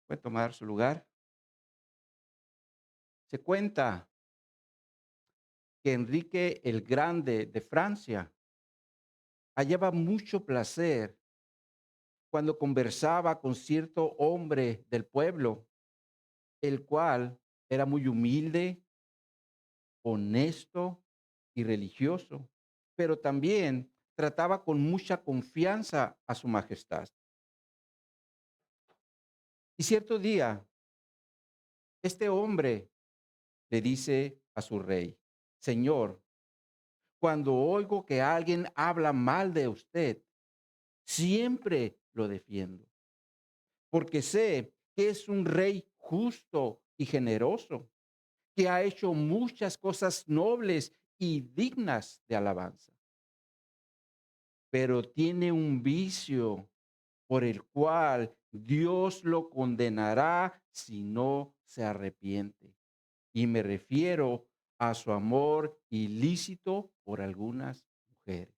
Puede tomar su lugar. Se cuenta que Enrique el Grande de Francia hallaba mucho placer cuando conversaba con cierto hombre del pueblo, el cual era muy humilde, honesto y religioso, pero también trataba con mucha confianza a su majestad. Y cierto día, este hombre le dice a su rey: Señor, cuando oigo que alguien habla mal de usted, siempre lo defiendo, porque sé que es un rey justo y generoso, que ha hecho muchas cosas nobles y dignas de alabanza, pero tiene un vicio por el cual Dios lo condenará si no se arrepiente. Y me refiero a su amor ilícito por algunas mujeres.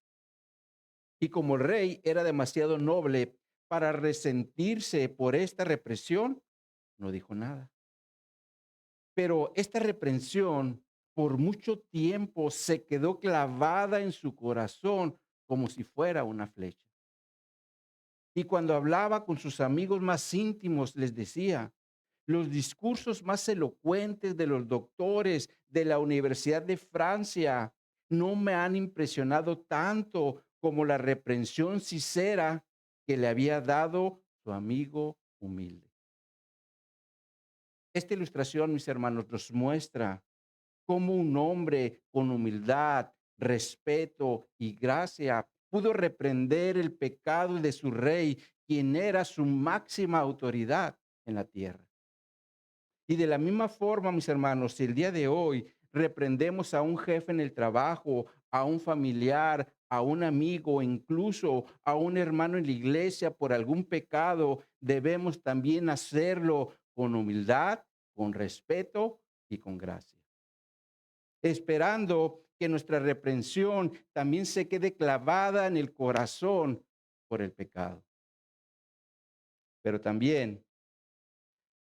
Y como el rey era demasiado noble para resentirse por esta represión, no dijo nada. Pero esta reprensión por mucho tiempo se quedó clavada en su corazón como si fuera una flecha. Y cuando hablaba con sus amigos más íntimos, les decía: los discursos más elocuentes de los doctores de la Universidad de Francia no me han impresionado tanto como la reprensión sincera que le había dado su amigo humilde. Esta ilustración, mis hermanos, nos muestra cómo un hombre con humildad, respeto y gracia pudo reprender el pecado de su rey, quien era su máxima autoridad en la tierra. Y de la misma forma, mis hermanos, si el día de hoy reprendemos a un jefe en el trabajo, a un familiar, a un amigo, incluso a un hermano en la iglesia por algún pecado, debemos también hacerlo con humildad, con respeto y con gracia, esperando que nuestra reprensión también se quede clavada en el corazón por el pecado, pero también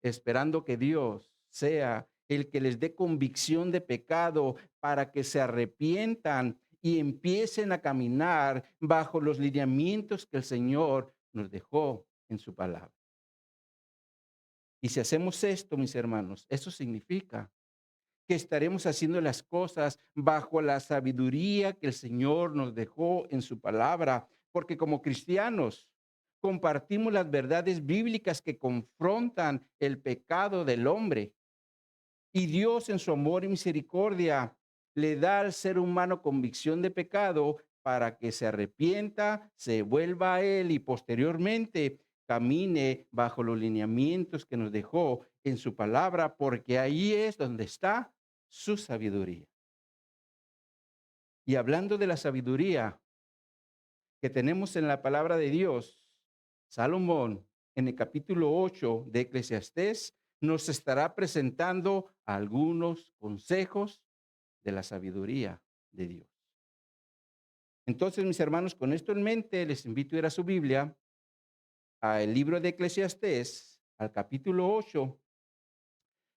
esperando que Dios sea el que les dé convicción de pecado para que se arrepientan y empiecen a caminar bajo los lineamientos que el Señor nos dejó en su palabra. Y si hacemos esto, mis hermanos, eso significa que estaremos haciendo las cosas bajo la sabiduría que el Señor nos dejó en su palabra, porque como cristianos compartimos las verdades bíblicas que confrontan el pecado del hombre. Y Dios en su amor y misericordia le da al ser humano convicción de pecado para que se arrepienta, se vuelva a Él y posteriormente camine bajo los lineamientos que nos dejó en su palabra, porque ahí es donde está su sabiduría. Y hablando de la sabiduría que tenemos en la palabra de Dios, Salomón, en el capítulo 8 de Eclesiastés, nos estará presentando algunos consejos de la sabiduría de Dios. Entonces, mis hermanos, con esto en mente, les invito a ir a su Biblia, al libro de Eclesiastés, al capítulo 8,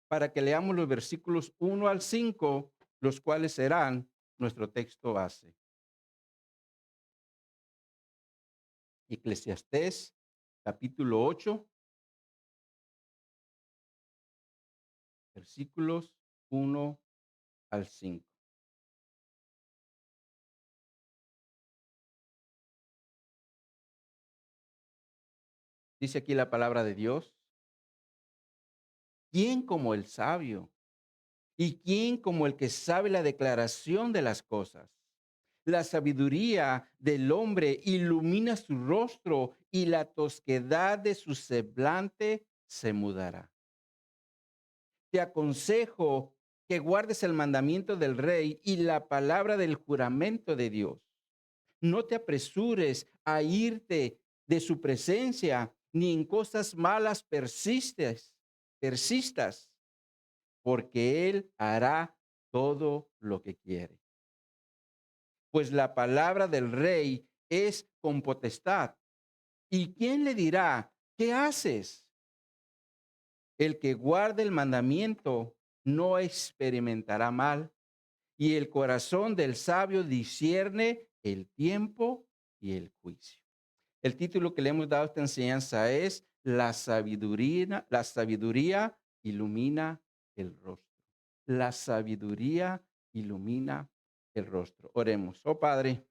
para que leamos los versículos 1 al 5, los cuales serán nuestro texto base. Eclesiastés, capítulo 8, versículos 1 al 5. Dice aquí la palabra de Dios: ¿quién como el sabio? ¿Y quién como el que sabe la declaración de las cosas? La sabiduría del hombre ilumina su rostro y la tosquedad de su semblante se mudará. Te aconsejo que guardes el mandamiento del rey y la palabra del juramento de Dios. No te apresures a irte de su presencia, ni en cosas malas persistas, porque él hará todo lo que quiere. Pues la palabra del rey es con potestad. ¿Y quién le dirá: qué haces? El que guarde el mandamiento no experimentará mal, y el corazón del sabio discierne el tiempo y el juicio. El título que le hemos dado a esta enseñanza es la sabiduría ilumina el rostro. La sabiduría ilumina el rostro. Oremos. Oh Padre,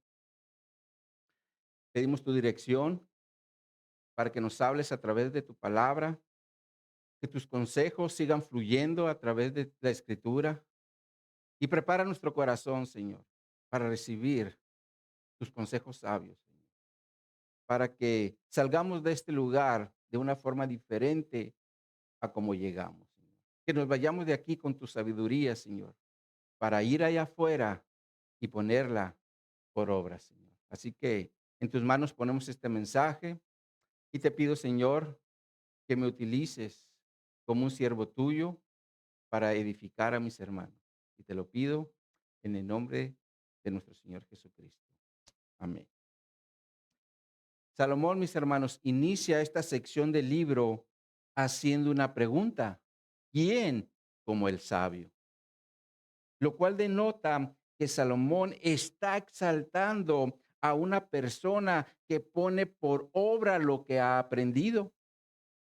pedimos tu dirección para que nos hables a través de tu palabra, que tus consejos sigan fluyendo a través de la escritura y prepara nuestro corazón, Señor, para recibir tus consejos sabios, Señor, para que salgamos de este lugar de una forma diferente a como llegamos, Señor. Que nos vayamos de aquí con tu sabiduría, Señor, para ir allá afuera y ponerla por obra, Señor. Así que en tus manos ponemos este mensaje y te pido, Señor, que me utilices como un siervo tuyo para edificar a mis hermanos. Y te lo pido en el nombre de nuestro Señor Jesucristo. Amén. Salomón, mis hermanos, inicia esta sección del libro haciendo una pregunta. ¿Quién como el sabio? Lo cual denota que Salomón está exaltando a una persona que pone por obra lo que ha aprendido,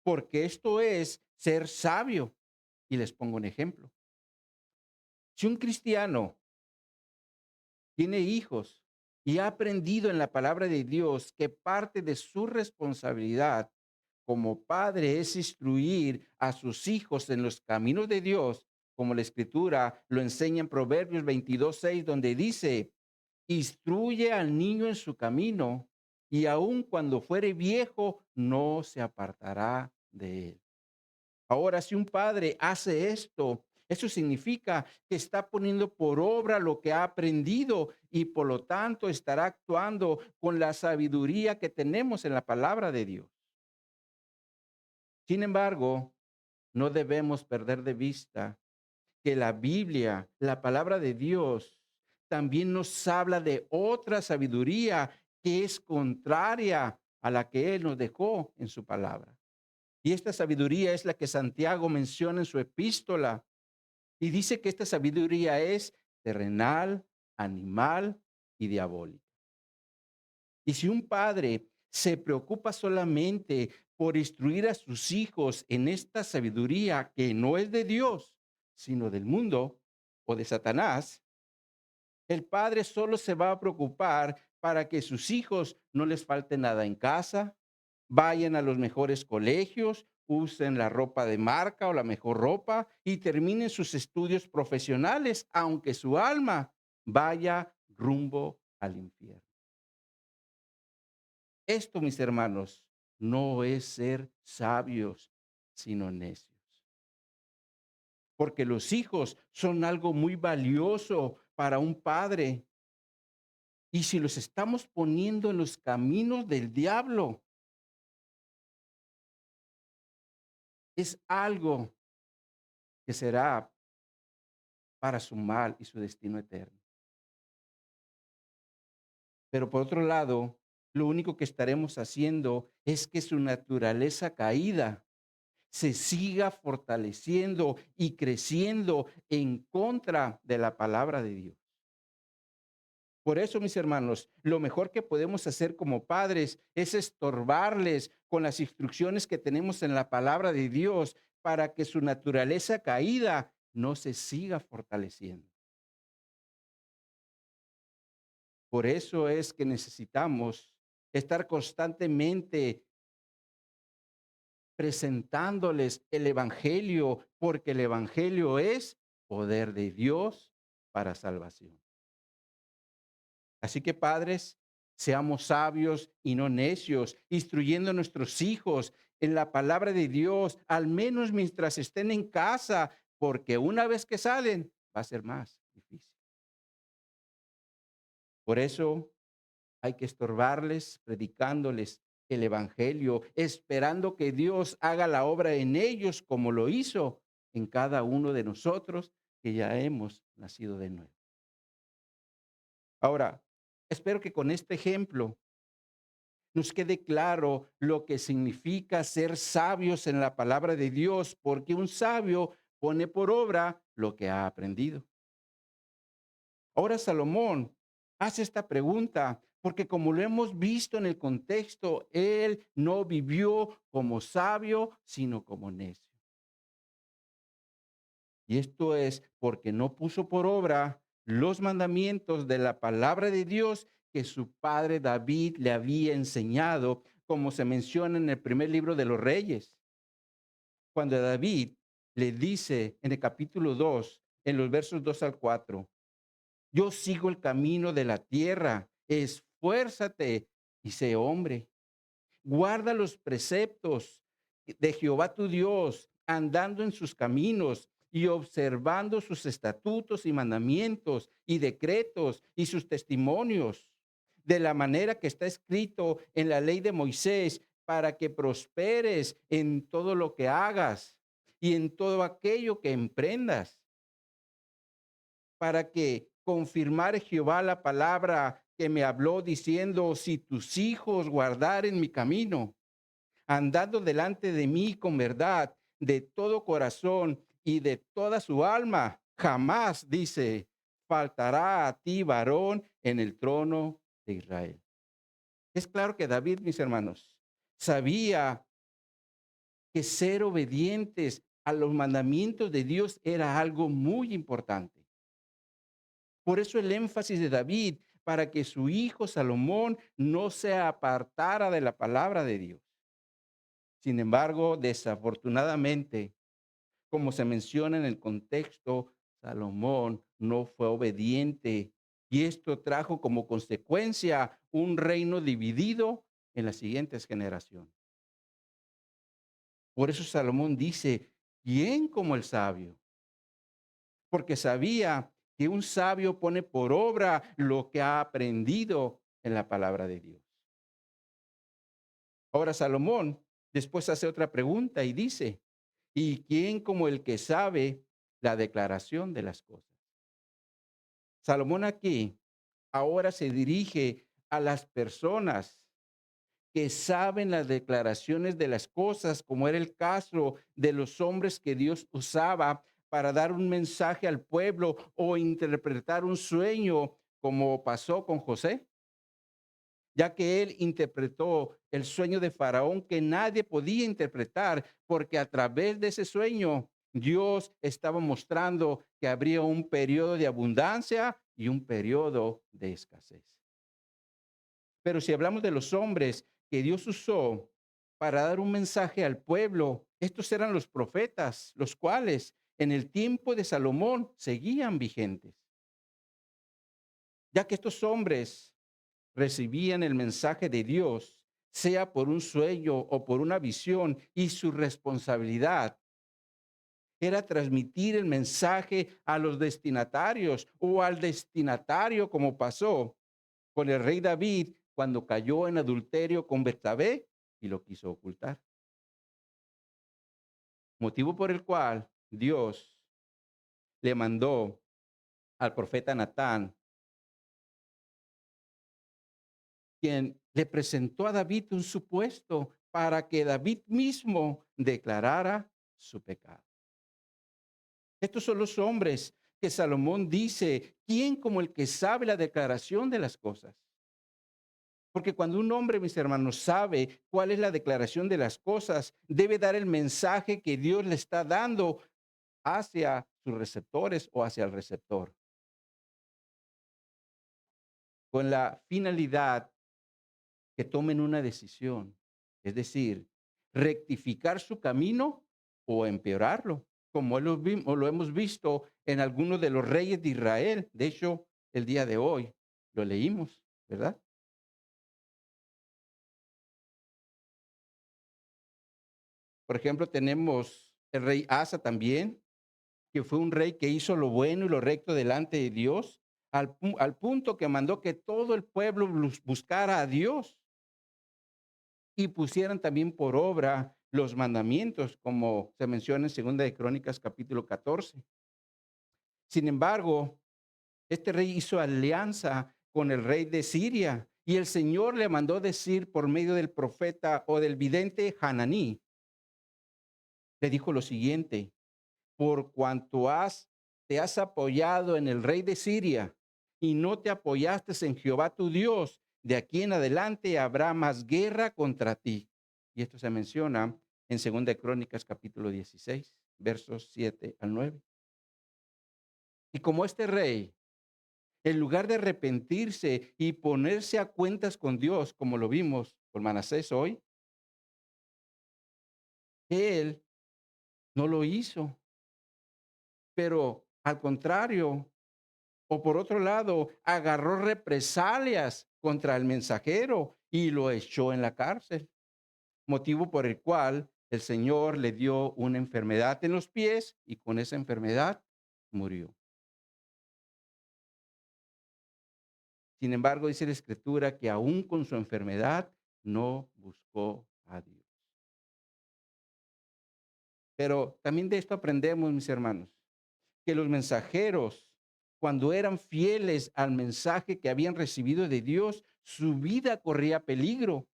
porque esto es ser sabio. Y les pongo un ejemplo. Si un cristiano tiene hijos y ha aprendido en la palabra de Dios que parte de su responsabilidad como padre es instruir a sus hijos en los caminos de Dios, como la escritura lo enseña en Proverbios 22:6, donde dice, instruye al niño en su camino y aun cuando fuere viejo no se apartará de él. Ahora, si un padre hace esto, eso significa que está poniendo por obra lo que ha aprendido y por lo tanto estará actuando con la sabiduría que tenemos en la palabra de Dios. Sin embargo, no debemos perder de vista que la Biblia, la palabra de Dios, también nos habla de otra sabiduría que es contraria a la que Él nos dejó en su palabra. Y esta sabiduría es la que Santiago menciona en su epístola. Y dice que esta sabiduría es terrenal, animal y diabólica. Y si un padre se preocupa solamente por instruir a sus hijos en esta sabiduría que no es de Dios, sino del mundo o de Satanás, el padre solo se va a preocupar para que sus hijos no les falte nada en casa, vayan a los mejores colegios, usen la ropa de marca o la mejor ropa y terminen sus estudios profesionales, aunque su alma vaya rumbo al infierno. Esto, mis hermanos, no es ser sabios, sino necios. Porque los hijos son algo muy valioso para un padre. Y si los estamos poniendo en los caminos del diablo, es algo que será para su mal y su destino eterno. Pero por otro lado, lo único que estaremos haciendo es que su naturaleza caída se siga fortaleciendo y creciendo en contra de la palabra de Dios. Por eso, mis hermanos, lo mejor que podemos hacer como padres es estorbarles con las instrucciones que tenemos en la palabra de Dios para que su naturaleza caída no se siga fortaleciendo. Por eso es que necesitamos estar constantemente presentándoles el evangelio, porque el evangelio es poder de Dios para salvación. Así que padres, seamos sabios y no necios, instruyendo a nuestros hijos en la palabra de Dios, al menos mientras estén en casa, porque una vez que salen va a ser más difícil. Por eso hay que estorbarles, predicándoles el evangelio, esperando que Dios haga la obra en ellos como lo hizo en cada uno de nosotros que ya hemos nacido de nuevo. Ahora, espero que con este ejemplo nos quede claro lo que significa ser sabios en la palabra de Dios, porque un sabio pone por obra lo que ha aprendido. Ahora Salomón hace esta pregunta porque como lo hemos visto en el contexto, él no vivió como sabio, sino como necio. Y esto es porque no puso por obra los mandamientos de la palabra de Dios que su padre David le había enseñado, como se menciona en el primer libro de los Reyes. Cuando David le dice en el capítulo 2, en los versos 2 al 4, yo sigo el camino de la tierra, esfuérzate y sé hombre. Guarda los preceptos de Jehová tu Dios, andando en sus caminos y observando sus estatutos y mandamientos y decretos y sus testimonios, de la manera que está escrito en la ley de Moisés, para que prosperes en todo lo que hagas y en todo aquello que emprendas, para que confirmare Jehová la palabra que me habló diciendo, si tus hijos guardaren mi camino, andando delante de mí con verdad, de todo corazón y de toda su alma, jamás, dice, faltará a ti varón en el trono de Israel. Es claro que David, mis hermanos, sabía que ser obedientes a los mandamientos de Dios era algo muy importante. Por eso el énfasis de David, para que su hijo Salomón no se apartara de la palabra de Dios. Sin embargo, desafortunadamente, como se menciona en el contexto, Salomón no fue obediente y esto trajo como consecuencia un reino dividido en las siguientes generaciones. Por eso Salomón dice, ¿quién como el sabio? Porque sabía que un sabio pone por obra lo que ha aprendido en la palabra de Dios. Ahora Salomón después hace otra pregunta y dice, ¿y quién como el que sabe la declaración de las cosas? Salomón aquí ahora se dirige a las personas que saben las declaraciones de las cosas, como era el caso de los hombres que Dios usaba para dar un mensaje al pueblo o interpretar un sueño, como pasó con José, ya que él interpretó el sueño de Faraón que nadie podía interpretar, porque a través de ese sueño Dios estaba mostrando que habría un periodo de abundancia y un periodo de escasez. Pero si hablamos de los hombres que Dios usó para dar un mensaje al pueblo, estos eran los profetas, los cuales en el tiempo de Salomón seguían vigentes, ya que estos hombres recibían el mensaje de Dios, sea por un sueño o por una visión, y su responsabilidad era transmitir el mensaje a los destinatarios o al destinatario, como pasó con el rey David cuando cayó en adulterio con Betsabé y lo quiso ocultar. Motivo por el cual Dios le mandó al profeta Natán, quien le presentó a David un supuesto para que David mismo declarara su pecado. Estos son los hombres que Salomón dice, ¿quién como el que sabe la declaración de las cosas? Porque cuando un hombre, mis hermanos, sabe cuál es la declaración de las cosas, debe dar el mensaje que Dios le está dando hacia sus receptores o hacia el receptor, con la finalidad que tomen una decisión, es decir, rectificar su camino o empeorarlo, como lo hemos visto en algunos de los reyes de Israel. De hecho, el día de hoy lo leímos, ¿verdad? Por ejemplo, tenemos el rey Asa también, que fue un rey que hizo lo bueno y lo recto delante de Dios, al punto que mandó que todo el pueblo buscara a Dios y pusieran también por obra los mandamientos, como se menciona en Segunda de Crónicas capítulo 14. Sin embargo, este rey hizo alianza con el rey de Siria Y el Señor le mandó decir por medio del profeta o del vidente Hananí, le dijo lo siguiente: por cuanto te has apoyado en el rey de Siria y no te apoyaste en Jehová tu Dios, de aquí en adelante habrá más guerra contra ti. Y esto se menciona en 2 Crónicas, capítulo 16, versos 7 al 9. Y como este rey, en lugar de arrepentirse y ponerse a cuentas con Dios, como lo vimos con Manasés hoy, él no lo hizo, pero al contrario, o por otro lado, agarró represalias contra el mensajero y lo echó en la cárcel, motivo por el cual el Señor le dio una enfermedad en los pies y con esa enfermedad murió. Sin embargo, dice la Escritura que aún con su enfermedad no buscó a Dios. Pero también de esto aprendemos, mis hermanos, que los mensajeros, cuando eran fieles al mensaje que habían recibido de Dios, su vida corría peligro,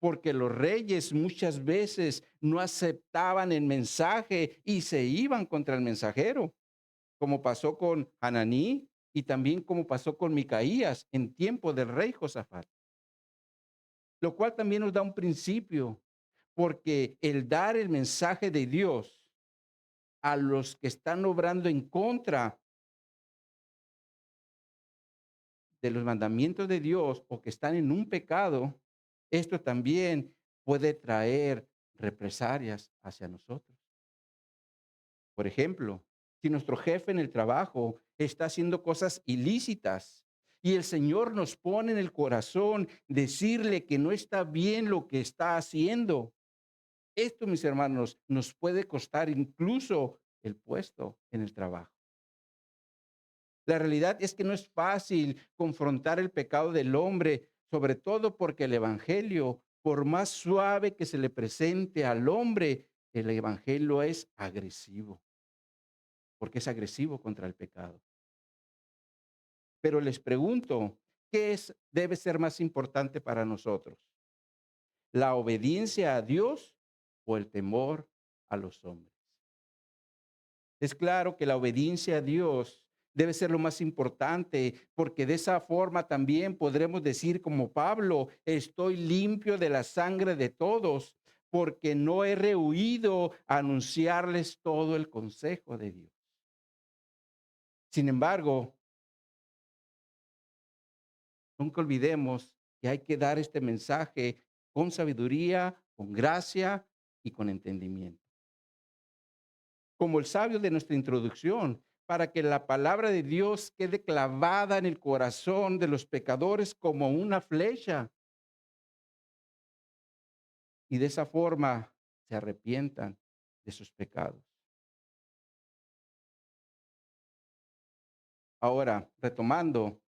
porque los reyes muchas veces no aceptaban el mensaje y se iban contra el mensajero, como pasó con Hananí y también como pasó con Micaías en tiempo del rey Josafat. Lo cual también nos da un principio, porque el dar el mensaje de Dios a los que están obrando en contra de los mandamientos de Dios o que están en un pecado, esto también puede traer represalias hacia nosotros. Por ejemplo, si nuestro jefe en el trabajo está haciendo cosas ilícitas y el Señor nos pone en el corazón decirle que no está bien lo que está haciendo, esto, mis hermanos, nos puede costar incluso el puesto en el trabajo. La realidad es que no es fácil confrontar el pecado del hombre, sobre todo porque el evangelio, por más suave que se le presente al hombre, el evangelio es agresivo, porque es agresivo contra el pecado. Pero les pregunto, debe ser más importante para nosotros? ¿La obediencia a Dios o el temor a los hombres? Es claro que la obediencia a Dios debe ser lo más importante, porque de esa forma también podremos decir como Pablo: estoy limpio de la sangre de todos, porque no he rehuido a anunciarles todo el consejo de Dios. Sin embargo, nunca olvidemos que hay que dar este mensaje con sabiduría, con gracia y con entendimiento. Como el sabio de nuestra introducción, para que la palabra de Dios quede clavada en el corazón de los pecadores como una flecha y de esa forma se arrepientan de sus pecados. Ahora, retomando,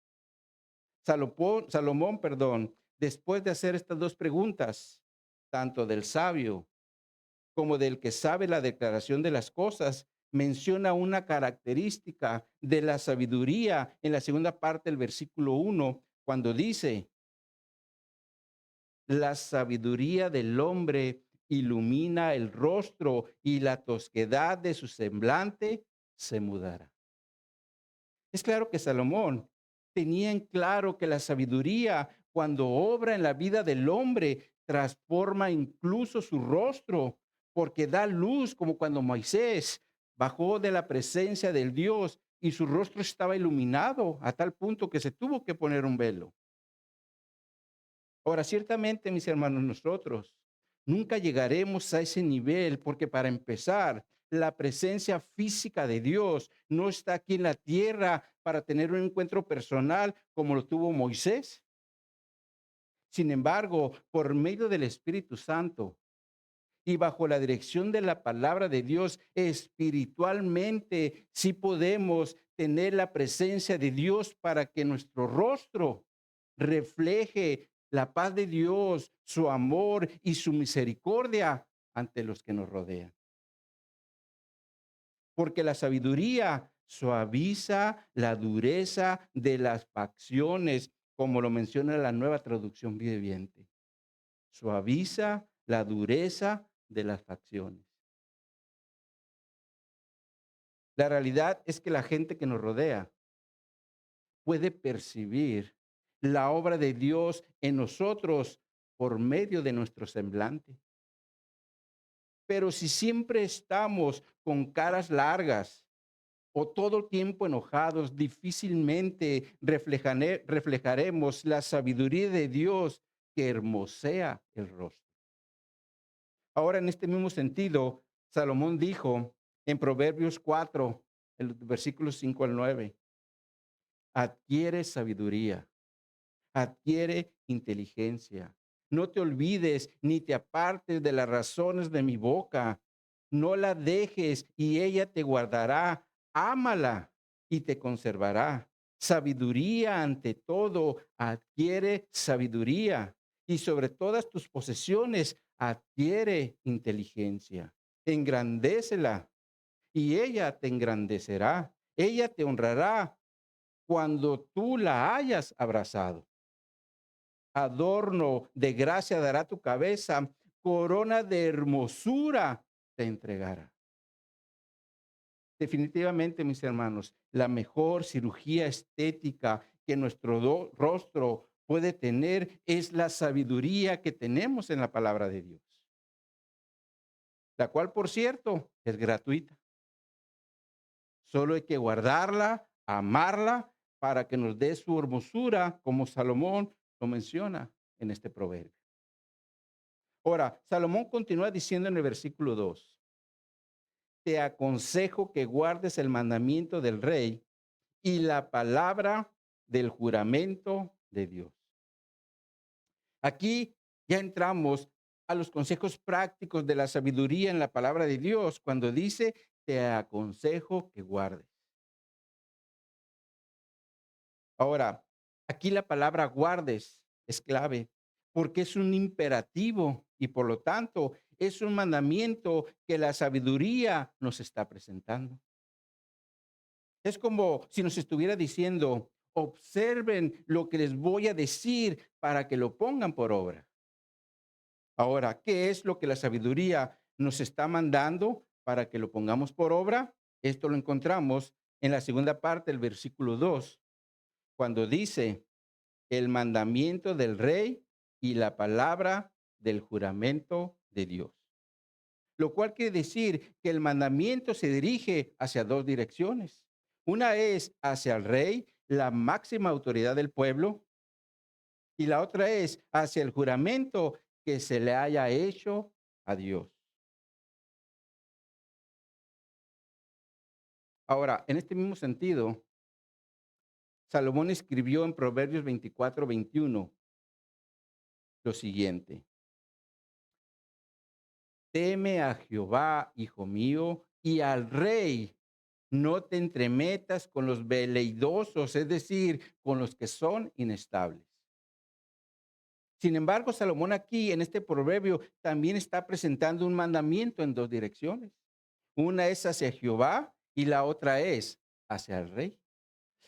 Salomón, después de hacer estas dos preguntas, tanto del sabio como del que sabe la declaración de las cosas, menciona una característica de la sabiduría en la segunda parte del versículo 1, cuando dice: la sabiduría del hombre ilumina el rostro y la tosquedad de su semblante se mudará. Es claro que Salomón tenía en claro que la sabiduría, cuando obra en la vida del hombre, transforma incluso su rostro, porque da luz, como cuando Moisés bajó de la presencia del Dios y su rostro estaba iluminado a tal punto que se tuvo que poner un velo. Ahora, ciertamente, mis hermanos, nosotros nunca llegaremos a ese nivel, porque para empezar, la presencia física de Dios no está aquí en la tierra para tener un encuentro personal como lo tuvo Moisés. Sin embargo, por medio del Espíritu Santo y bajo la dirección de la palabra de Dios, espiritualmente sí podemos tener la presencia de Dios para que nuestro rostro refleje la paz de Dios, su amor y su misericordia ante los que nos rodean. Porque la sabiduría suaviza la dureza de las facciones, como lo menciona la Nueva Traducción Viviente. Suaviza la dureza de las facciones. La realidad es que la gente que nos rodea puede percibir la obra de Dios en nosotros por medio de nuestro semblante. Pero si siempre estamos con caras largas o todo el tiempo enojados, difícilmente reflejaremos la sabiduría de Dios que hermosea el rostro. Ahora, en este mismo sentido, Salomón dijo en Proverbios 4, el versículo 5 al 9, adquiere sabiduría, adquiere inteligencia. No te olvides ni te apartes de las razones de mi boca. No la dejes y ella te guardará. Ámala y te conservará. Sabiduría ante todo, adquiere sabiduría. Y sobre todas tus posesiones, adquiere inteligencia. Engrandécela y ella te engrandecerá. Ella te honrará cuando tú la hayas abrazado. Adorno de gracia dará tu cabeza, corona de hermosura te entregará. Definitivamente, mis hermanos, la mejor cirugía estética que nuestro rostro puede tener es la sabiduría que tenemos en la palabra de Dios, la cual, por cierto, es gratuita. Solo hay que guardarla, amarla, para que nos dé su hermosura, como Salomón lo menciona en este proverbio. Ahora, Salomón continúa diciendo en el versículo 2, te aconsejo que guardes el mandamiento del rey y la palabra del juramento de Dios. Aquí ya entramos a los consejos prácticos de la sabiduría en la palabra de Dios cuando dice, te aconsejo que guardes. Ahora, aquí la palabra guardes es clave porque es un imperativo y por lo tanto es un mandamiento que la sabiduría nos está presentando. Es como si nos estuviera diciendo, observen lo que les voy a decir para que lo pongan por obra. Ahora, ¿qué es lo que la sabiduría nos está mandando para que lo pongamos por obra? Esto lo encontramos en la segunda parte del versículo 2, cuando dice, el mandamiento del rey y la palabra del juramento de Dios. Lo cual quiere decir que el mandamiento se dirige hacia dos direcciones. Una es hacia el rey, la máxima autoridad del pueblo, y la otra es hacia el juramento que se le haya hecho a Dios. Ahora, en este mismo sentido, Salomón escribió en Proverbios 24:21 lo siguiente. Teme a Jehová, hijo mío, y al rey. No te entremetas con los veleidosos, es decir, con los que son inestables. Sin embargo, Salomón aquí en este proverbio también está presentando un mandamiento en dos direcciones. Una es hacia Jehová y la otra es hacia el rey.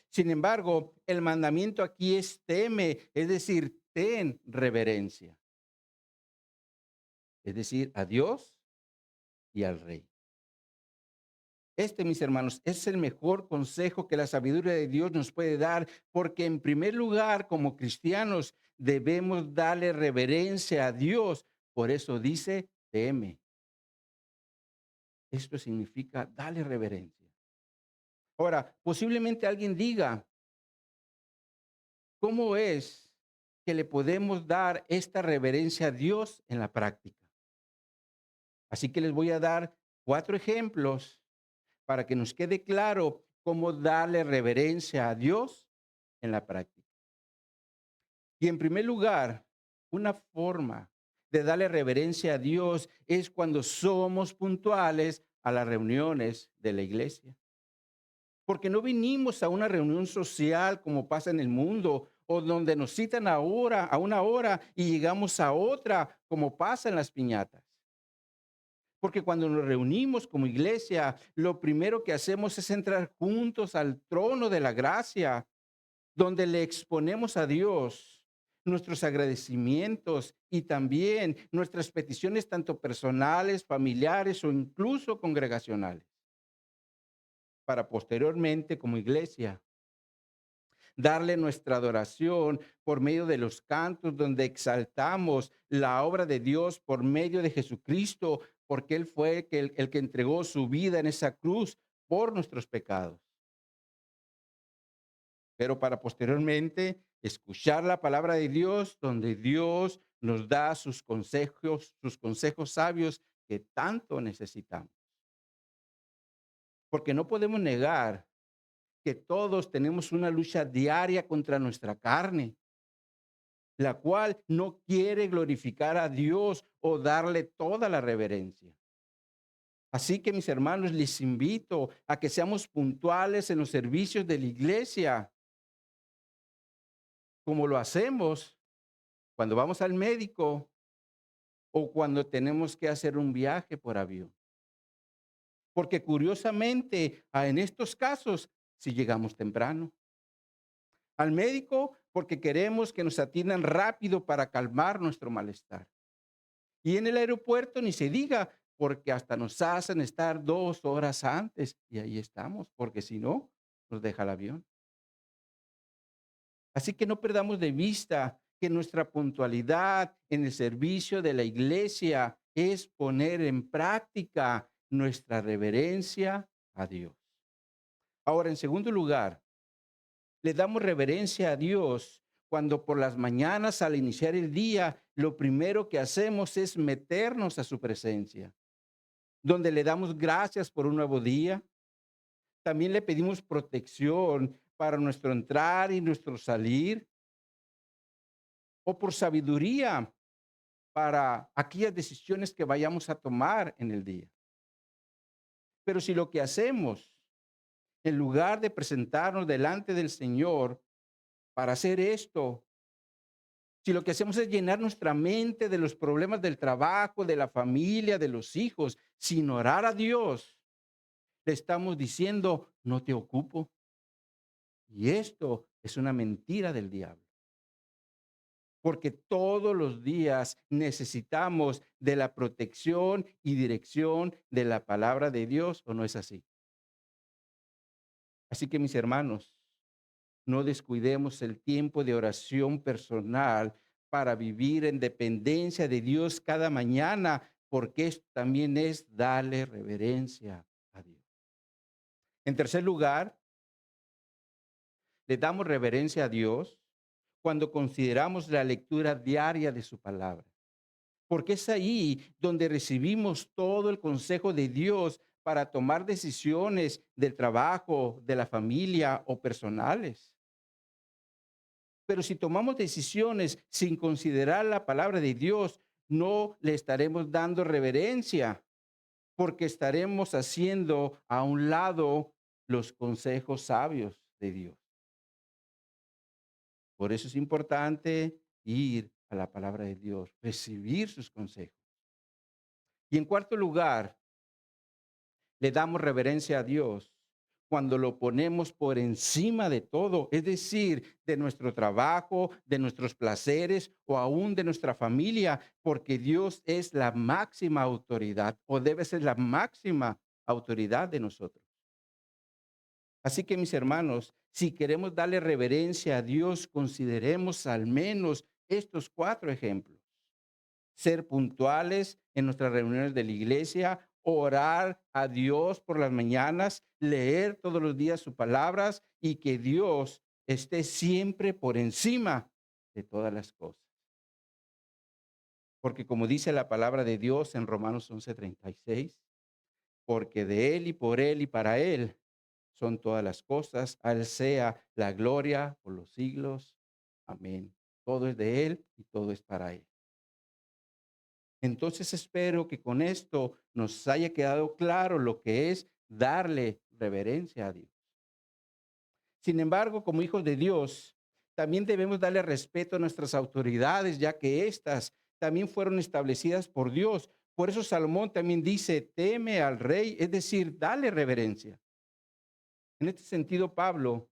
Sin embargo, el mandamiento aquí es teme, es decir, ten reverencia. Es decir, a Dios y al rey. Este, mis hermanos, es el mejor consejo que la sabiduría de Dios nos puede dar, porque en primer lugar, como cristianos, debemos darle reverencia a Dios. Por eso dice, teme. Esto significa darle reverencia. Ahora, posiblemente alguien diga, ¿cómo es que le podemos dar esta reverencia a Dios en la práctica? Así que les voy a dar 4 ejemplos para que nos quede claro cómo darle reverencia a Dios en la práctica. Y en primer lugar, una forma de darle reverencia a Dios es cuando somos puntuales a las reuniones de la iglesia. Porque no vinimos a una reunión social como pasa en el mundo o donde nos citan a una hora y llegamos a otra como pasa en las piñatas. Porque cuando nos reunimos como iglesia, lo primero que hacemos es entrar juntos al trono de la gracia donde le exponemos a Dios nuestros agradecimientos y también nuestras peticiones tanto personales, familiares o incluso congregacionales, para posteriormente como iglesia darle nuestra adoración por medio de los cantos donde exaltamos la obra de Dios por medio de Jesucristo, porque Él fue el que entregó su vida en esa cruz por nuestros pecados. Pero para posteriormente escuchar la palabra de Dios, donde Dios nos da sus consejos sabios que tanto necesitamos. Porque no podemos negar que todos tenemos una lucha diaria contra nuestra carne, la cual no quiere glorificar a Dios o darle toda la reverencia. Así que, mis hermanos, les invito a que seamos puntuales en los servicios de la iglesia, como lo hacemos cuando vamos al médico o cuando tenemos que hacer un viaje por avión. Porque curiosamente, en estos casos, si llegamos temprano. Al médico porque queremos que nos atiendan rápido para calmar nuestro malestar. Y en el aeropuerto ni se diga, porque hasta nos hacen estar 2 horas antes y ahí estamos, porque si no, nos deja el avión. Así que no perdamos de vista que nuestra puntualidad en el servicio de la iglesia es poner en práctica nuestra reverencia a Dios. Ahora, en segundo lugar, le damos reverencia a Dios cuando por las mañanas al iniciar el día, lo primero que hacemos es meternos a su presencia, donde le damos gracias por un nuevo día. También le pedimos protección para nuestro entrar y nuestro salir, o por sabiduría para aquellas decisiones que vayamos a tomar en el día. Pero si lo que hacemos, en lugar de presentarnos delante del Señor para hacer esto, si lo que hacemos es llenar nuestra mente de los problemas del trabajo, de la familia, de los hijos, sin orar a Dios, le estamos diciendo, no te ocupo. Y esto es una mentira del diablo. Porque todos los días necesitamos de la protección y dirección de la palabra de Dios, ¿o no es así? Así que mis hermanos, no descuidemos el tiempo de oración personal para vivir en dependencia de Dios cada mañana, porque esto también es darle reverencia a Dios. En tercer lugar, le damos reverencia a Dios cuando consideramos la lectura diaria de su palabra, porque es ahí donde recibimos todo el consejo de Dios para tomar decisiones del trabajo, de la familia o personales. Pero si tomamos decisiones sin considerar la palabra de Dios, no le estaremos dando reverencia, porque estaremos haciendo a un lado los consejos sabios de Dios. Por eso es importante ir a la palabra de Dios, recibir sus consejos. Y en cuarto lugar, le damos reverencia a Dios cuando lo ponemos por encima de todo, es decir, de nuestro trabajo, de nuestros placeres o aún de nuestra familia, porque Dios es la máxima autoridad o debe ser la máxima autoridad de nosotros. Así que mis hermanos, si queremos darle reverencia a Dios, consideremos al menos estos 4 ejemplos: ser puntuales en nuestras reuniones de la iglesia, orar a Dios por las mañanas, leer todos los días sus palabras y que Dios esté siempre por encima de todas las cosas. Porque como dice la palabra de Dios en Romanos 11:36, porque de Él y por Él y para Él son todas las cosas, a Él sea la gloria por los siglos. Amén. Todo es de Él y todo es para Él. Entonces espero que con esto nos haya quedado claro lo que es darle reverencia a Dios. Sin embargo, como hijos de Dios, también debemos darle respeto a nuestras autoridades, ya que éstas también fueron establecidas por Dios. Por eso Salomón también dice, teme al rey, es decir, dale reverencia. En este sentido, Pablo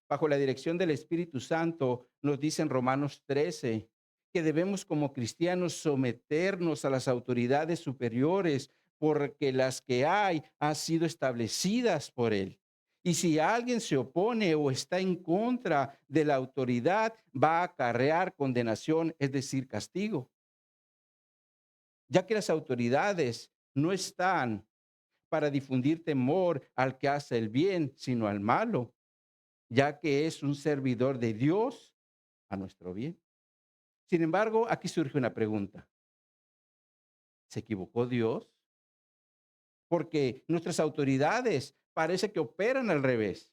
bajo la dirección del Espíritu Santo, nos dice en Romanos 13 que debemos como cristianos someternos a las autoridades superiores porque las que hay han sido establecidas por Él. Y si alguien se opone o está en contra de la autoridad, va a acarrear condenación, es decir, castigo, ya que las autoridades no están para difundir temor al que hace el bien, sino al malo, ya que es un servidor de Dios a nuestro bien. Sin embargo, aquí surge una pregunta. ¿Se equivocó Dios? Porque nuestras autoridades parece que operan al revés.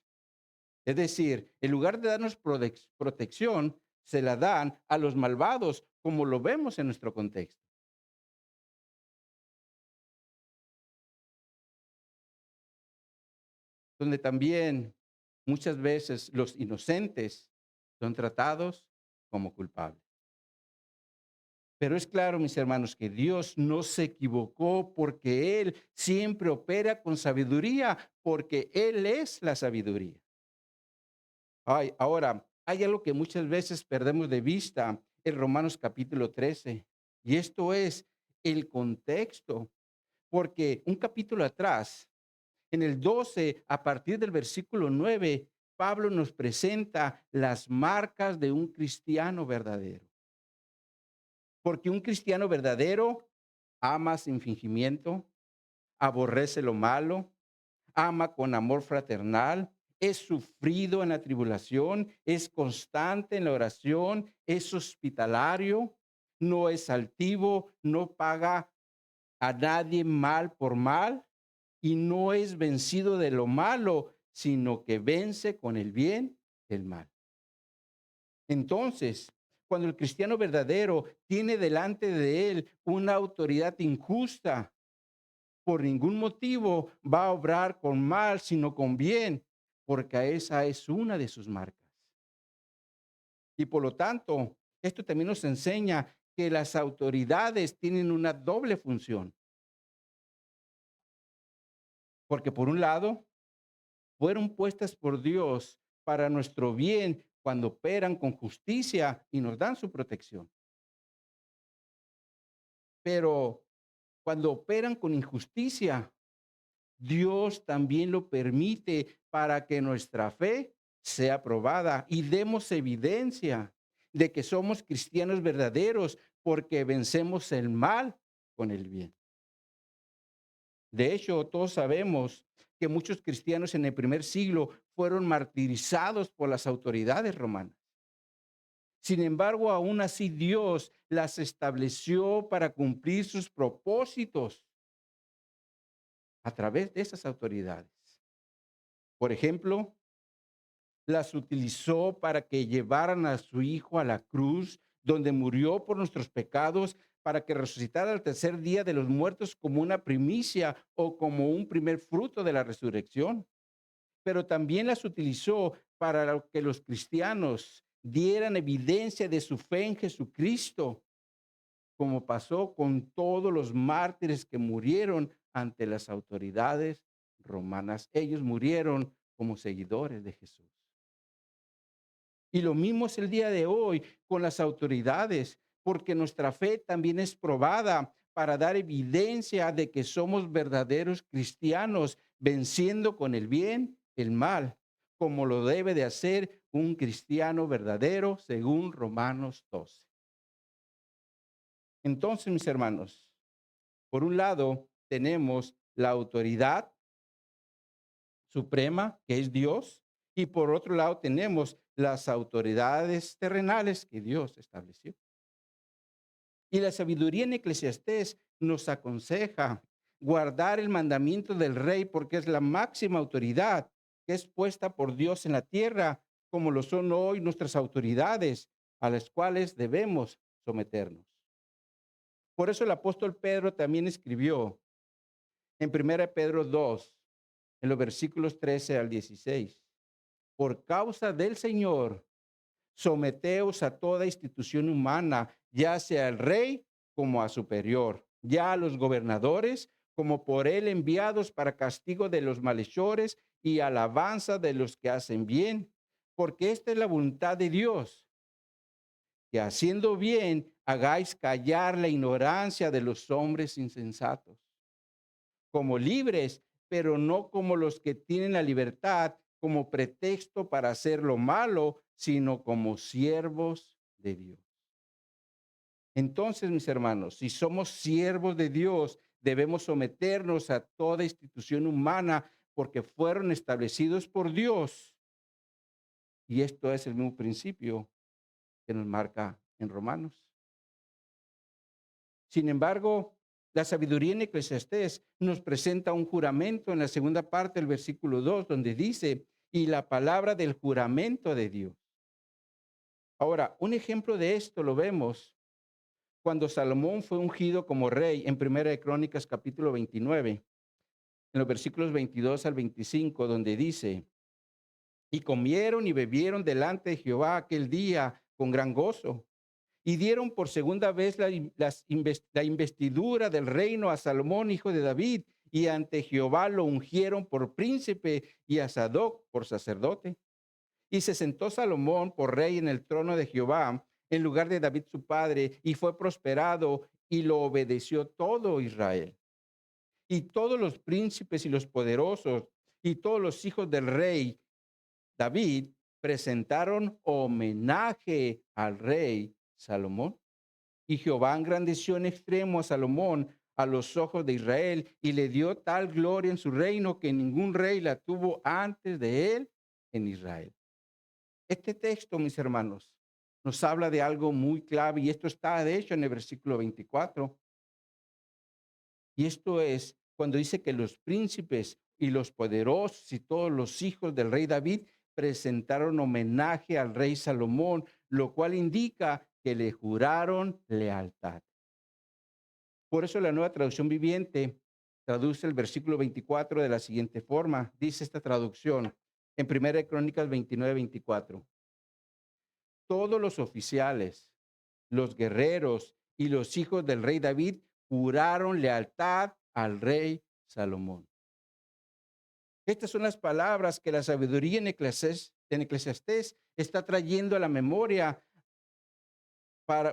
Es decir, en lugar de darnos protección, se la dan a los malvados, como lo vemos en nuestro contexto, donde también muchas veces los inocentes son tratados como culpables. Pero es claro, mis hermanos, que Dios no se equivocó porque Él siempre opera con sabiduría, porque Él es la sabiduría. Ay, ahora, hay algo que muchas veces perdemos de vista en Romanos capítulo 13, y esto es el contexto, porque un capítulo atrás, en el 12, a partir del versículo 9, Pablo nos presenta las marcas de un cristiano verdadero. Porque un cristiano verdadero ama sin fingimiento, aborrece lo malo, ama con amor fraternal, es sufrido en la tribulación, es constante en la oración, es hospitalario, no es altivo, no paga a nadie mal por mal y no es vencido de lo malo, sino que vence con el bien el mal. Entonces, cuando el cristiano verdadero tiene delante de él una autoridad injusta, por ningún motivo va a obrar con mal, sino con bien, porque esa es una de sus marcas. Y por lo tanto, esto también nos enseña que las autoridades tienen una doble función, porque por un lado, fueron puestas por Dios para nuestro bien cuando operan con justicia y nos dan su protección. Pero cuando operan con injusticia, Dios también lo permite para que nuestra fe sea probada y demos evidencia de que somos cristianos verdaderos porque vencemos el mal con el bien. De hecho, todos sabemos que muchos cristianos en el primer siglo fueron martirizados por las autoridades romanas. Sin embargo, aún así Dios las estableció para cumplir sus propósitos a través de esas autoridades. Por ejemplo, las utilizó para que llevaran a su hijo a la cruz, donde murió por nuestros pecados, para que resucitara al tercer día de los muertos como una primicia o como un primer fruto de la resurrección. Pero también las utilizó para que los cristianos dieran evidencia de su fe en Jesucristo, como pasó con todos los mártires que murieron ante las autoridades romanas. Ellos murieron como seguidores de Jesús. Y lo mismo es el día de hoy con las autoridades, porque nuestra fe también es probada para dar evidencia de que somos verdaderos cristianos, venciendo con el bien el mal, como lo debe de hacer un cristiano verdadero, según Romanos 12. Entonces, mis hermanos, por un lado tenemos la autoridad suprema, que es Dios, y por otro lado tenemos las autoridades terrenales que Dios estableció. Y la sabiduría en Eclesiastés nos aconseja guardar el mandamiento del rey porque es la máxima autoridad que es puesta por Dios en la tierra, como lo son hoy nuestras autoridades, a las cuales debemos someternos. Por eso el apóstol Pedro también escribió en 1 Pedro 2, en los versículos 13 al 16, por causa del Señor, someteos a toda institución humana, ya sea al rey como a superior, ya a los gobernadores como por él enviados para castigo de los malhechores y alabanza de los que hacen bien, porque esta es la voluntad de Dios, que haciendo bien hagáis callar la ignorancia de los hombres insensatos, como libres, pero no como los que tienen la libertad como pretexto para hacer lo malo, sino como siervos de Dios. Entonces, mis hermanos, si somos siervos de Dios, debemos someternos a toda institución humana porque fueron establecidos por Dios. Y esto es el mismo principio que nos marca en Romanos. Sin embargo, la sabiduría en Eclesiastés nos presenta un juramento en la segunda parte del versículo 2, donde dice, y la palabra del juramento de Dios. Ahora, un ejemplo de esto lo vemos cuando Salomón fue ungido como rey en Primera de Crónicas capítulo 29, en los versículos 22 al 25, donde dice, y comieron y bebieron delante de Jehová aquel día con gran gozo, y dieron por segunda vez la investidura del reino a Salomón, hijo de David, y ante Jehová lo ungieron por príncipe y a Sadoc por sacerdote. Y se sentó Salomón por rey en el trono de Jehová, en lugar de David su padre, y fue prosperado y lo obedeció todo Israel. Y todos los príncipes y los poderosos y todos los hijos del rey David presentaron homenaje al rey Salomón. Y Jehová engrandeció en extremo a Salomón a los ojos de Israel y le dio tal gloria en su reino que ningún rey la tuvo antes de él en Israel. Este texto, mis hermanos, nos habla de algo muy clave y esto está de hecho en el versículo 24. Y esto es cuando dice que los príncipes y los poderosos y todos los hijos del rey David presentaron homenaje al rey Salomón, lo cual indica que le juraron lealtad. Por eso la Nueva Traducción Viviente traduce el versículo 24 de la siguiente forma. Dice esta traducción en Primera de Crónicas 29:24. Todos los oficiales, los guerreros y los hijos del rey David juraron lealtad al rey Salomón. Estas son las palabras que la sabiduría en Eclesiastés está trayendo a la memoria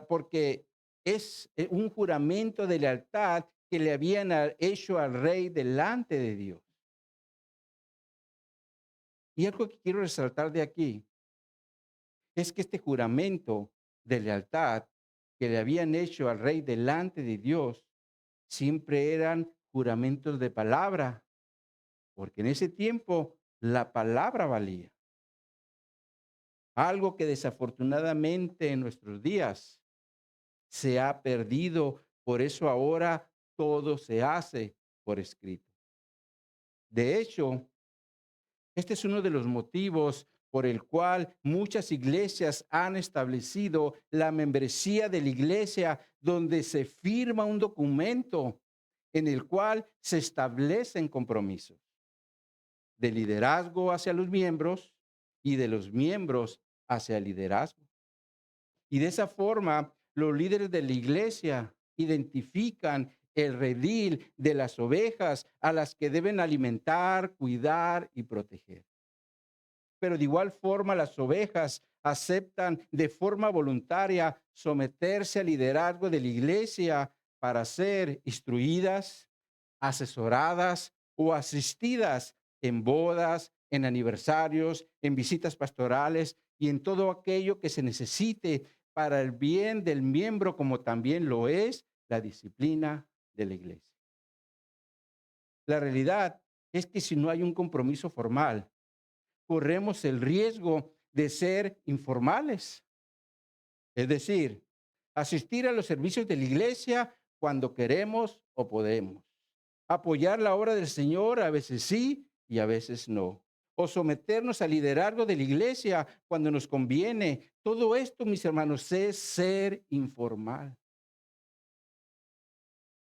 porque es un juramento de lealtad que le habían hecho al rey delante de Dios. Y algo que quiero resaltar de aquí es que este juramento de lealtad que le habían hecho al rey delante de Dios siempre eran juramentos de palabra, porque en ese tiempo la palabra valía. Algo que desafortunadamente en nuestros días se ha perdido, por eso ahora todo se hace por escrito. De hecho, este es uno de los motivos por el cual muchas iglesias han establecido la membresía de la iglesia, donde se firma un documento en el cual se establecen compromisos de liderazgo hacia los miembros y de los miembros hacia el liderazgo. Y de esa forma, los líderes de la iglesia identifican el redil de las ovejas a las que deben alimentar, cuidar y proteger. Pero de igual forma, las ovejas aceptan de forma voluntaria someterse al liderazgo de la iglesia para ser instruidas, asesoradas o asistidas en bodas, en aniversarios, en visitas pastorales y en todo aquello que se necesite para el bien del miembro, como también lo es la disciplina de la iglesia. La realidad es que si no hay un compromiso formal, corremos el riesgo de ser informales, es decir, asistir a los servicios de la iglesia cuando queremos o podemos, apoyar la obra del Señor a veces sí y a veces no, o someternos al liderazgo de la iglesia cuando nos conviene. Todo esto, mis hermanos, es ser informal,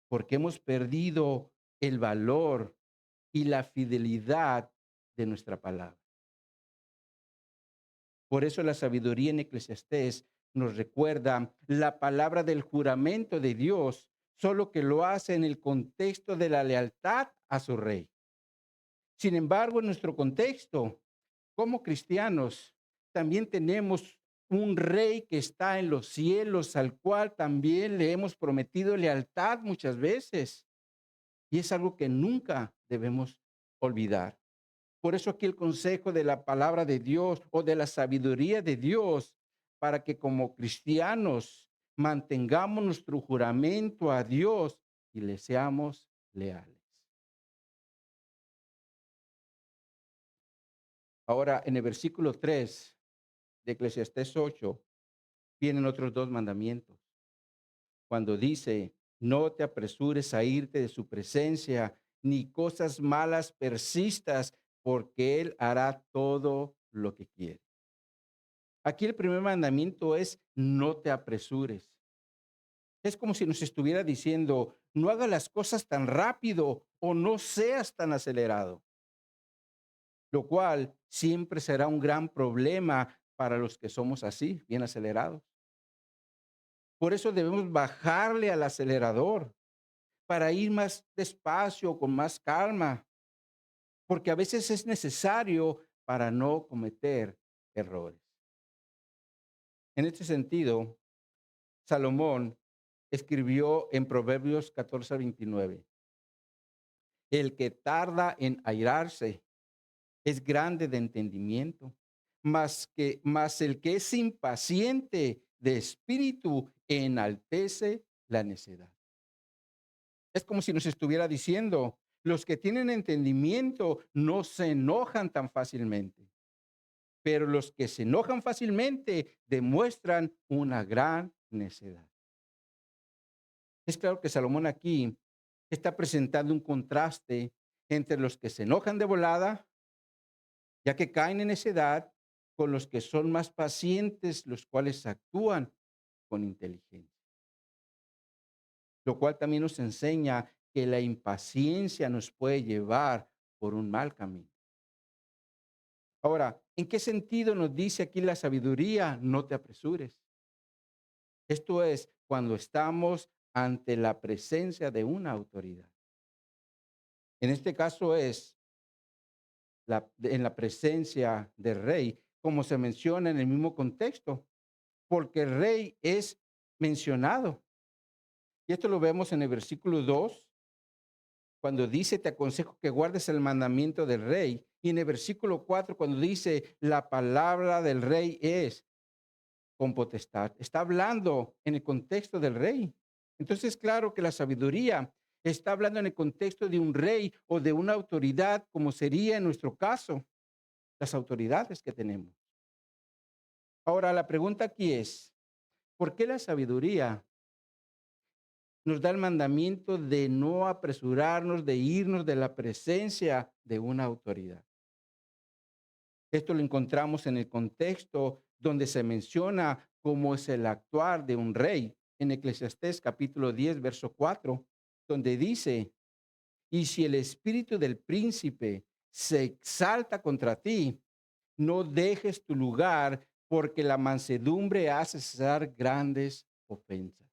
porque hemos perdido el valor y la fidelidad de nuestra palabra. Por eso la sabiduría en Eclesiastés nos recuerda la palabra del juramento de Dios, solo que lo hace en el contexto de la lealtad a su rey. Sin embargo, en nuestro contexto, como cristianos, también tenemos un rey que está en los cielos, al cual también le hemos prometido lealtad muchas veces. Y es algo que nunca debemos olvidar. Por eso aquí el consejo de la palabra de Dios o de la sabiduría de Dios, para que como cristianos mantengamos nuestro juramento a Dios y le seamos leales. Ahora, en el versículo 3 de Eclesiastés 8, vienen otros dos mandamientos. Cuando dice, no te apresures a irte de su presencia, ni cosas malas persistas, porque Él hará todo lo que quiere. Aquí el primer mandamiento es, no te apresures. Es como si nos estuviera diciendo, no hagas las cosas tan rápido o no seas tan acelerado, lo cual siempre será un gran problema para los que somos así, bien acelerados. Por eso debemos bajarle al acelerador para ir más despacio, con más calma, porque a veces es necesario para no cometer errores. En este sentido, Salomón escribió en Proverbios 14:29, el que tarda en airarse es grande de entendimiento, mas el que es impaciente de espíritu enaltece la necedad. Es como si nos estuviera diciendo, los que tienen entendimiento no se enojan tan fácilmente, pero los que se enojan fácilmente demuestran una gran necedad. Es claro que Salomón aquí está presentando un contraste entre los que se enojan de volada, ya que caen en necedad, con los que son más pacientes, los cuales actúan con inteligencia. Lo cual también nos enseña que la impaciencia nos puede llevar por un mal camino. Ahora, ¿en qué sentido nos dice aquí la sabiduría? No te apresures. Esto es cuando estamos ante la presencia de una autoridad. En este caso es en la presencia del rey, como se menciona en el mismo contexto, porque el rey es mencionado. Y esto lo vemos en el versículo 2 cuando dice, te aconsejo que guardes el mandamiento del rey. Y en el versículo 4 cuando dice, la palabra del rey es con potestad. Está hablando en el contexto del rey. Entonces, claro que la sabiduría está hablando en el contexto de un rey o de una autoridad, como sería en nuestro caso, las autoridades que tenemos. Ahora, la pregunta aquí es, ¿por qué la sabiduría nos da el mandamiento de no apresurarnos, de irnos de la presencia de una autoridad? Esto lo encontramos en el contexto donde se menciona cómo es el actuar de un rey en Eclesiastés capítulo 10, verso 4, donde dice, y si el espíritu del príncipe se exalta contra ti, no dejes tu lugar, porque la mansedumbre hace cesar grandes ofensas.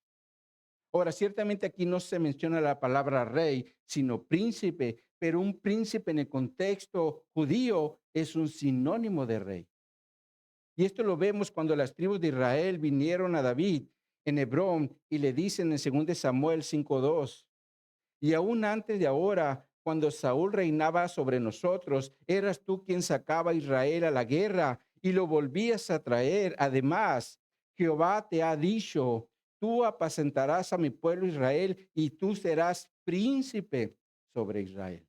Ahora, ciertamente aquí no se menciona la palabra rey, sino príncipe, pero un príncipe en el contexto judío es un sinónimo de rey. Y esto lo vemos cuando las tribus de Israel vinieron a David en Hebrón y le dicen en 2 Samuel 5:2, y aún antes de ahora, cuando Saúl reinaba sobre nosotros, eras tú quien sacaba a Israel a la guerra y lo volvías a traer. Además, Jehová te ha dicho, tú apacentarás a mi pueblo Israel y tú serás príncipe sobre Israel.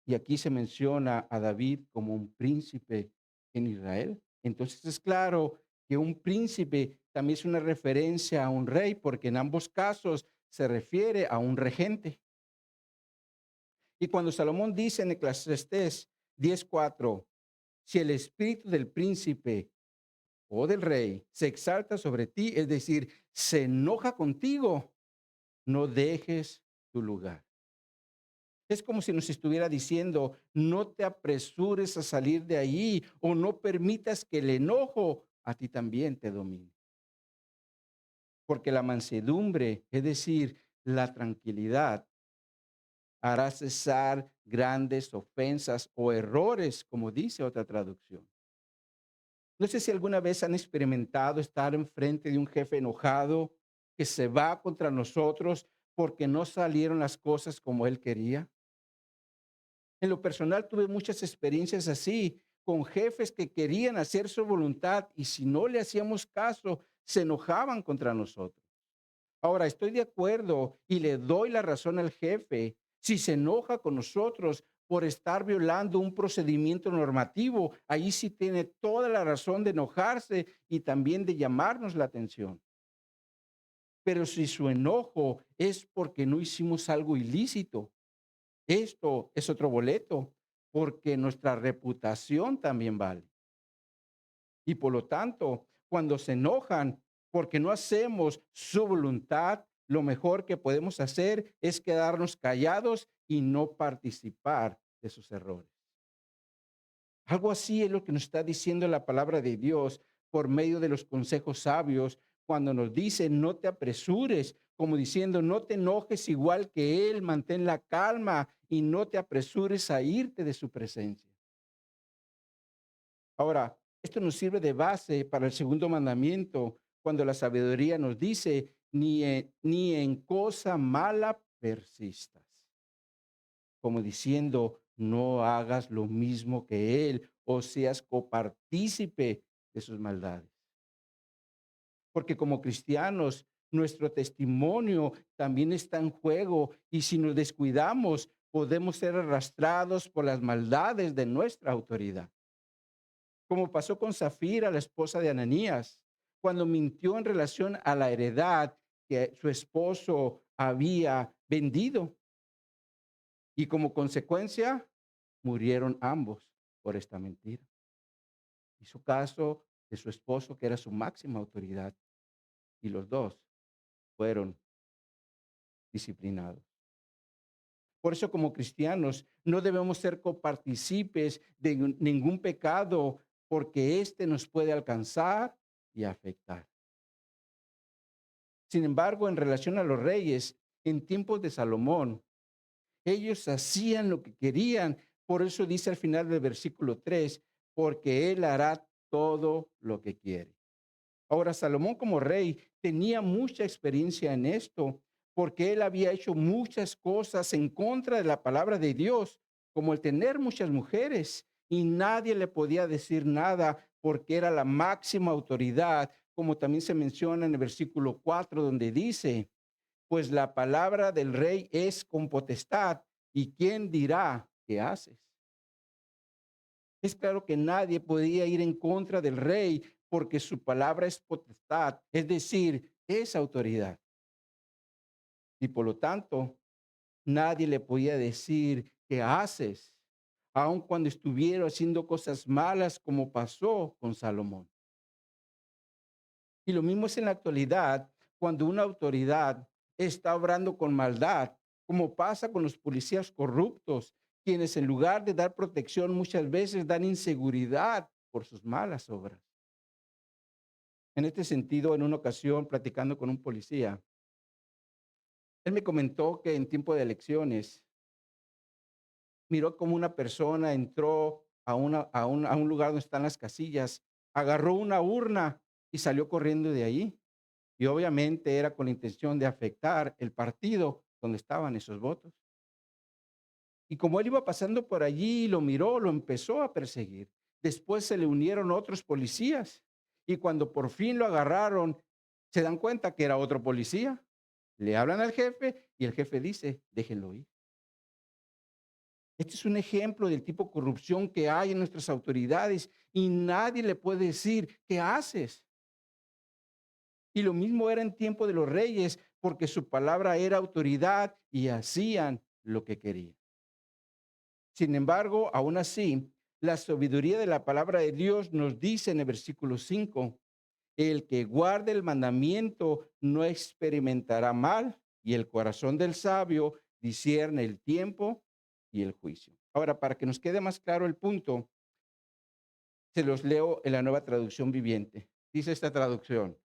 Y aquí se menciona a David como un príncipe en Israel. Entonces es claro que un príncipe también es una referencia a un rey, porque en ambos casos se refiere a un regente. Y cuando Salomón dice en Eclesiastés 10:4, si el espíritu del príncipe o del rey se exalta sobre ti, es decir, se enoja contigo, no dejes tu lugar. Es como si nos estuviera diciendo, no te apresures a salir de ahí o no permitas que el enojo a ti también te domine. Porque la mansedumbre, es decir, la tranquilidad, hará cesar grandes ofensas o errores, como dice otra traducción. No sé si alguna vez han experimentado estar enfrente de un jefe enojado que se va contra nosotros porque no salieron las cosas como él quería. En lo personal tuve muchas experiencias así, con jefes que querían hacer su voluntad y si no le hacíamos caso, se enojaban contra nosotros. Ahora, estoy de acuerdo y le doy la razón al jefe si se enoja con nosotros por estar violando un procedimiento normativo. Ahí sí tiene toda la razón de enojarse y también de llamarnos la atención. Pero si su enojo es porque no hicimos algo ilícito, esto es otro boleto, porque nuestra reputación también vale. Y por lo tanto, cuando se enojan porque no hacemos su voluntad, lo mejor que podemos hacer es quedarnos callados y no participar de sus errores. Algo así es lo que nos está diciendo la palabra de Dios por medio de los consejos sabios cuando nos dice no te apresures, como diciendo no te enojes igual que Él, mantén la calma y no te apresures a irte de su presencia. Ahora, esto nos sirve de base para el segundo mandamiento, cuando la sabiduría nos dice, ni en cosa mala persistas, como diciendo, no hagas lo mismo que él o seas copartícipe de sus maldades. Porque como cristianos, nuestro testimonio también está en juego y si nos descuidamos, podemos ser arrastrados por las maldades de nuestra autoridad. Como pasó con Zafira, la esposa de Ananías, cuando mintió en relación a la heredad que su esposo había vendido. Y como consecuencia, murieron ambos por esta mentira. Hizo caso de su esposo, que era su máxima autoridad, y los dos fueron disciplinados. Por eso, como cristianos, no debemos ser copartícipes de ningún pecado, porque éste nos puede alcanzar y afectar. Sin embargo, en relación a los reyes, en tiempos de Salomón, ellos hacían lo que querían. Por eso dice al final del versículo 3, porque él hará todo lo que quiere. Ahora, Salomón como rey tenía mucha experiencia en esto, porque él había hecho muchas cosas en contra de la palabra de Dios, como el tener muchas mujeres, y nadie le podía decir nada porque era la máxima autoridad, como también se menciona en el versículo 4, donde dice, pues la palabra del rey es con potestad, ¿y quién dirá qué haces? Es claro que nadie podía ir en contra del rey porque su palabra es potestad, es decir, es autoridad. Y por lo tanto, nadie le podía decir qué haces, aun cuando estuviera haciendo cosas malas como pasó con Salomón. Y lo mismo es en la actualidad, cuando una autoridad está obrando con maldad, como pasa con los policías corruptos, quienes en lugar de dar protección muchas veces dan inseguridad por sus malas obras. En este sentido, en una ocasión, platicando con un policía, él me comentó que en tiempo de elecciones miró como una persona entró a un lugar donde están las casillas, agarró una urna y salió corriendo de ahí. Y obviamente era con la intención de afectar el partido donde estaban esos votos. Y como él iba pasando por allí, lo miró, lo empezó a perseguir. Después se le unieron otros policías y cuando por fin lo agarraron, se dan cuenta que era otro policía. Le hablan al jefe y el jefe dice, déjenlo ir. Este es un ejemplo del tipo de corrupción que hay en nuestras autoridades y nadie le puede decir, ¿qué haces? Y lo mismo era en tiempo de los reyes, porque su palabra era autoridad y hacían lo que querían. Sin embargo, aún así, la sabiduría de la palabra de Dios nos dice en el versículo 5, el que guarde el mandamiento no experimentará mal y el corazón del sabio discierne el tiempo y el juicio. Ahora, para que nos quede más claro el punto, se los leo en la nueva traducción viviente. Dice esta traducción,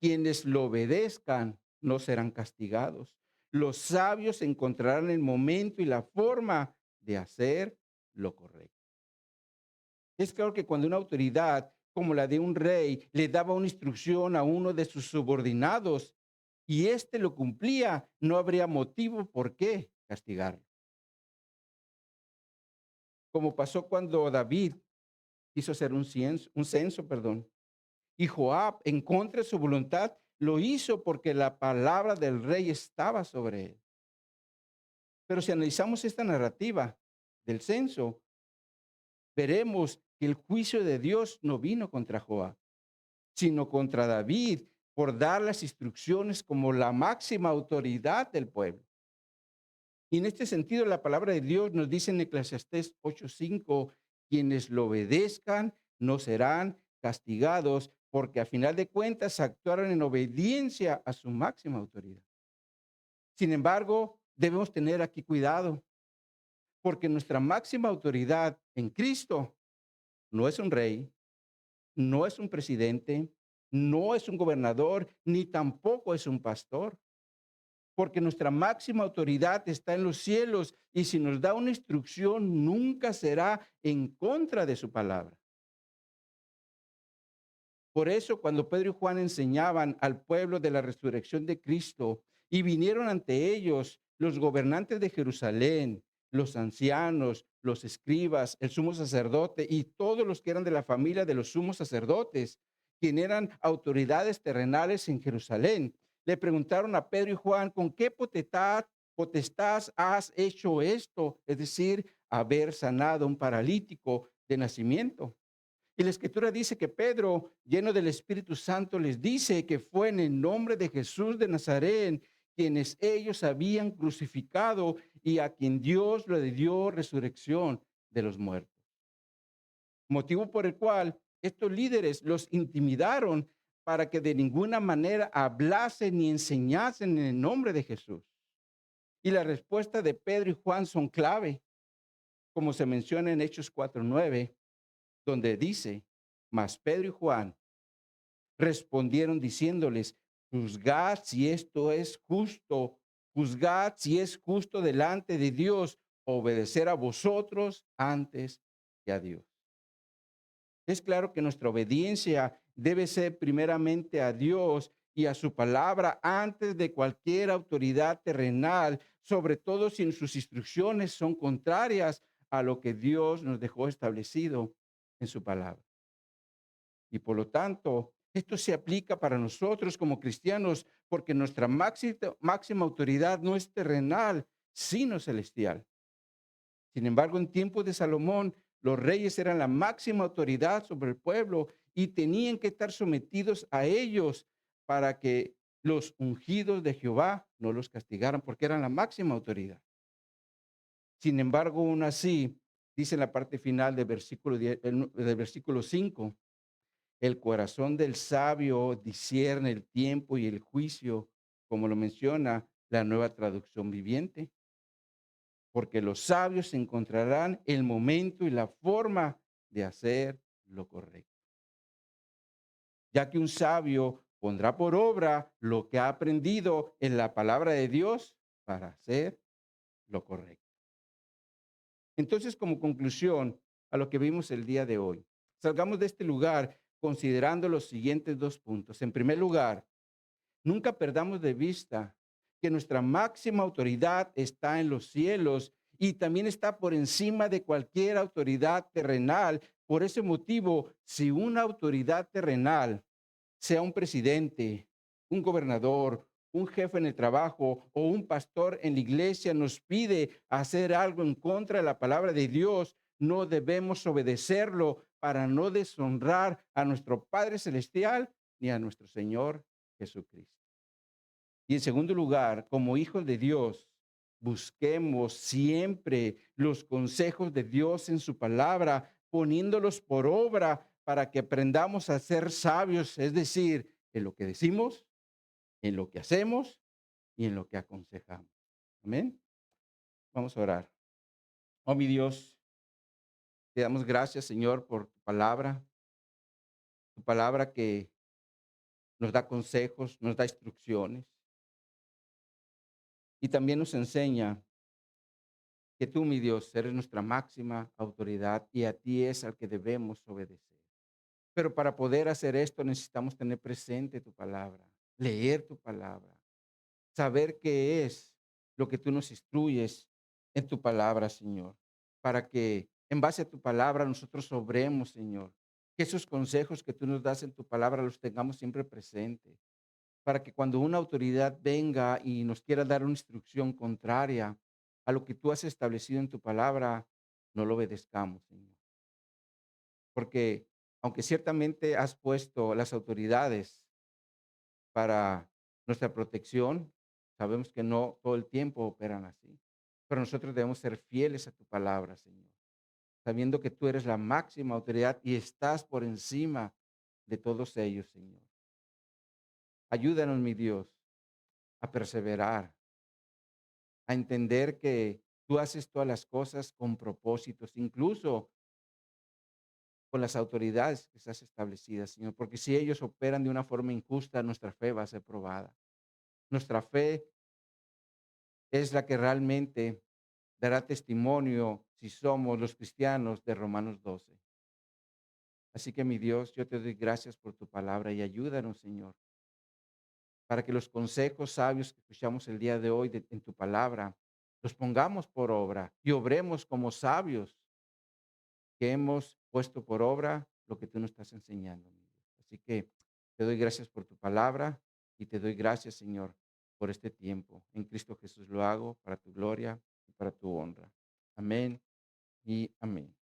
quienes lo obedezcan no serán castigados. Los sabios encontrarán el momento y la forma de hacer lo correcto. Es claro que cuando una autoridad como la de un rey le daba una instrucción a uno de sus subordinados y éste lo cumplía, no habría motivo por qué castigarlo. Como pasó cuando David quiso hacer un censo, perdón, y Joab, en contra de su voluntad, lo hizo porque la palabra del rey estaba sobre él. Pero si analizamos esta narrativa del censo, veremos que el juicio de Dios no vino contra Joab, sino contra David por dar las instrucciones como la máxima autoridad del pueblo. Y en este sentido, la palabra de Dios nos dice en Eclesiastés 8:5, quienes lo obedezcan no serán castigados, porque a final de cuentas actuaron en obediencia a su máxima autoridad. Sin embargo, debemos tener aquí cuidado, porque nuestra máxima autoridad en Cristo no es un rey, no es un presidente, no es un gobernador, ni tampoco es un pastor, porque nuestra máxima autoridad está en los cielos y si nos da una instrucción nunca será en contra de su palabra. Por eso cuando Pedro y Juan enseñaban al pueblo de la resurrección de Cristo y vinieron ante ellos los gobernantes de Jerusalén, los ancianos, los escribas, el sumo sacerdote y todos los que eran de la familia de los sumos sacerdotes, quienes eran autoridades terrenales en Jerusalén, le preguntaron a Pedro y Juan, ¿con qué potestad has hecho esto? Es decir, haber sanado a un paralítico de nacimiento. Y la escritura dice que Pedro, lleno del Espíritu Santo, les dice que fue en el nombre de Jesús de Nazaret, quienes ellos habían crucificado y a quien Dios le dio resurrección de los muertos. Motivo por el cual estos líderes los intimidaron para que de ninguna manera hablasen ni enseñasen en el nombre de Jesús. Y la respuesta de Pedro y Juan son clave, como se menciona en Hechos 4:9, donde dice, mas Pedro y Juan respondieron diciéndoles, juzgad si esto es justo, juzgad si es justo delante de Dios obedecer a vosotros antes que a Dios. Es claro que nuestra obediencia debe ser primeramente a Dios y a su palabra antes de cualquier autoridad terrenal, sobre todo si sus instrucciones son contrarias a lo que Dios nos dejó establecido en su palabra. Y por lo tanto, esto se aplica para nosotros como cristianos porque nuestra máxima autoridad no es terrenal, sino celestial. Sin embargo, en tiempos de Salomón, los reyes eran la máxima autoridad sobre el pueblo y tenían que estar sometidos a ellos para que los ungidos de Jehová no los castigaran porque eran la máxima autoridad. Sin embargo, aún así, dice en la parte final del versículo, del versículo 5, el corazón del sabio discierne el tiempo y el juicio, como lo menciona la Nueva Traducción Viviente, porque los sabios encontrarán el momento y la forma de hacer lo correcto. Ya que un sabio pondrá por obra lo que ha aprendido en la palabra de Dios para hacer lo correcto. Entonces, como conclusión a lo que vimos el día de hoy, salgamos de este lugar considerando los siguientes dos puntos. En primer lugar, nunca perdamos de vista que nuestra máxima autoridad está en los cielos y también está por encima de cualquier autoridad terrenal. Por ese motivo, si una autoridad terrenal, sea un presidente, un gobernador, un jefe en el trabajo o un pastor en la iglesia nos pide hacer algo en contra de la palabra de Dios, no debemos obedecerlo para no deshonrar a nuestro Padre Celestial ni a nuestro Señor Jesucristo. Y en segundo lugar, como hijos de Dios, busquemos siempre los consejos de Dios en su palabra, poniéndolos por obra para que aprendamos a ser sabios, es decir, en lo que decimos, en lo que hacemos y en lo que aconsejamos. Amén. Vamos a orar. Oh, mi Dios, te damos gracias, Señor, por tu palabra que nos da consejos, nos da instrucciones y también nos enseña que tú, mi Dios, eres nuestra máxima autoridad y a ti es al que debemos obedecer. Pero para poder hacer esto necesitamos tener presente tu palabra, leer tu palabra, saber qué es lo que tú nos instruyes en tu palabra, Señor, para que en base a tu palabra nosotros obremos, Señor, que esos consejos que tú nos das en tu palabra los tengamos siempre presentes, para que cuando una autoridad venga y nos quiera dar una instrucción contraria a lo que tú has establecido en tu palabra, no lo obedezcamos, Señor. Porque aunque ciertamente has puesto las autoridades para nuestra protección, sabemos que no todo el tiempo operan así. Pero nosotros debemos ser fieles a tu palabra, Señor, sabiendo que tú eres la máxima autoridad y estás por encima de todos ellos, Señor. Ayúdanos, mi Dios, a perseverar, a entender que tú haces todas las cosas con propósitos, incluso con las autoridades que estás establecidas, Señor, porque si ellos operan de una forma injusta, nuestra fe va a ser probada. Nuestra fe es la que realmente dará testimonio si somos los cristianos de Romanos 12. Así que mi Dios, yo te doy gracias por tu palabra y ayúdanos, Señor, para que los consejos sabios que escuchamos el día de hoy en tu palabra los pongamos por obra y obremos como sabios que hemos puesto por obra lo que tú nos estás enseñando, mi Dios. Así que te doy gracias por tu palabra y te doy gracias, Señor, por este tiempo. En Cristo Jesús lo hago para tu gloria y para tu honra. Amén y amén.